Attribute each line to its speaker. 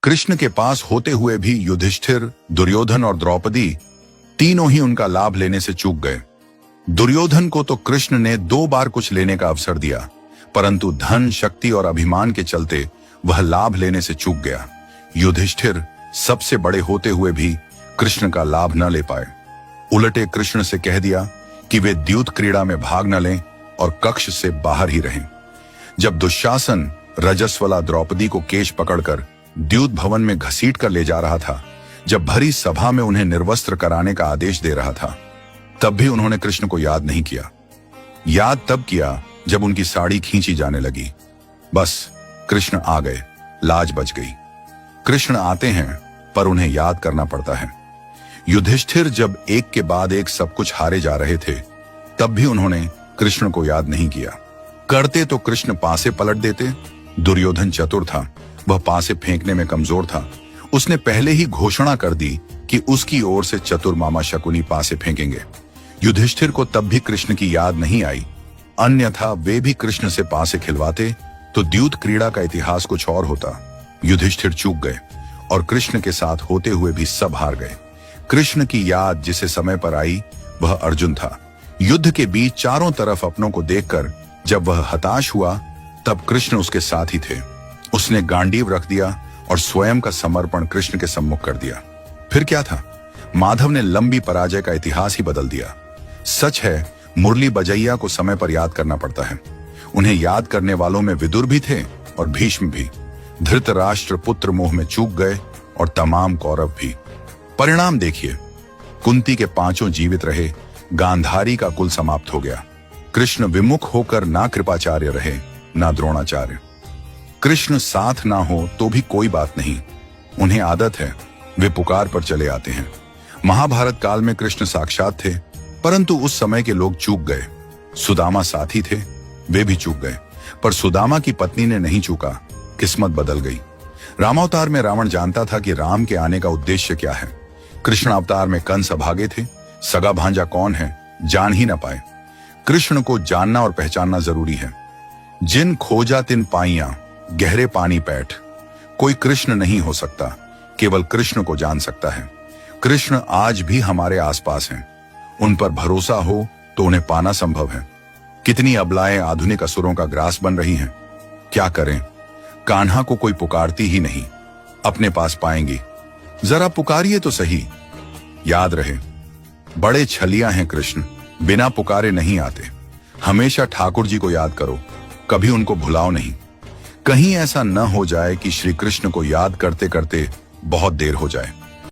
Speaker 1: कृष्ण के पास होते हुए भी युधिष्ठिर, दुर्योधन और द्रौपदी तीनों ही उनका लाभ लेने से चूक गए। दुर्योधन को तो कृष्ण ने 2 बार कुछ लेने का अवसर दिया, परंतु धन, शक्ति और अभिमान के चलते वह लाभ लेने से चूक गया। युधिष्ठिर सबसे बड़े होते हुए भी कृष्ण का लाभ न ले पाए। उलटे कृष्ण से कह दिया कि वे द्यूत क्रीड़ा में भाग न लें और कक्ष से बाहर ही रहें। जब दुशासन रजस्वला द्रौपदी को केश पकड़कर द्यूत भवन में घसीट कर ले जा रहा था, जब भरी सभा में उन्हें निर्वस्त्र कराने का आदेश दे रहा था, तब भी उन्होंने कृष्ण को याद नहीं किया। याद तब किया जब उनकी साड़ी खींची जाने लगी। बस कृष्ण आ गए, लाज बच गई। कृष्ण आते हैं पर उन्हें याद करना पड़ता है। युधिष्ठिर जब एक के बाद एक सब कुछ हारे जा रहे थे, तब भी उन्होंने कृष्ण को याद नहीं किया। करते तो कृष्ण पासे पलट देते। दुर्योधन चतुर था, वह पासे फेंकने में कमजोर था। उसने पहले ही घोषणा कर दी कि उसकी ओर से चतुर मामा शकुनी पासे फेंकेंगे। युधिष्ठिर को तब भी कृष्ण की याद नहीं आई, अन्यथा वे भी कृष्ण से पासे खिलवाते तो द्यूत क्रीड़ा का इतिहास कुछ और होता। युधिष्ठिर चूक गए और कृष्ण के साथ होते हुए भी सब हार गए। कृष्ण की याद जिसे समय पर आई वह अर्जुन था। युद्ध के बीच चारों तरफ अपनों को देखकर जब वह हताश हुआ, तब कृष्ण उसके साथ ही थे। उसने गांडीव रख दिया और स्वयं का समर्पण कृष्ण के सम्मुख कर दिया। फिर क्या था? माधव ने लंबी पराजय का इतिहास ही बदल दिया। सच है, मुरली बजैया को समय पर याद करना पड़ता है। उन्हें याद करने वालों में विदुर भी थे और भीष्म भी। धृतराष्ट्र पुत्र मोह में चूक गए और तमाम कौरव भी। परिणाम देखिए, कुंती के 5 जीवित रहे, गांधारी का कुल समाप्त हो गया। कृष्ण विमुख होकर ना कृपाचार्य रहे ना द्रोणाचार्य। कृष्ण साथ ना हो तो भी कोई बात नहीं, उन्हें आदत है, वे पुकार पर चले आते हैं। महाभारत काल में कृष्ण साक्षात थे, परंतु उस समय के लोग चूक गए। सुदामा साथी थे, वे भी चूक गए, पर सुदामा की पत्नी ने नहीं चूका, किस्मत बदल गई। रामावतार में रावण जानता था कि राम के आने का उद्देश्य क्या है। कृष्ण अवतार में कंस अभागे थे, सगा भांजा कौन है जान ही ना पाए। कृष्ण को जानना और पहचानना जरूरी है। जिन खोजा तिन पाइया, गहरे पानी पैठ। कोई कृष्ण नहीं हो सकता, केवल कृष्ण को जान सकता है। कृष्ण आज भी हमारे आसपास हैं। उन पर भरोसा हो तो उन्हें पाना संभव है। कितनी अबलाएं आधुनिक असुरों का ग्रास बन रही हैं। क्या करें, कान्हा को कोई पुकारती ही नहीं, अपने पास पाएंगी। जरा पुकारिए तो सही। याद रहे, बड़े छलिया हैं कृष्ण, बिना पुकारे नहीं आते। हमेशा ठाकुर जी को याद करो, कभी उनको भुलाओ नहीं। कहीं ऐसा न हो जाए कि श्री कृष्ण को याद करते करते बहुत देर हो जाए।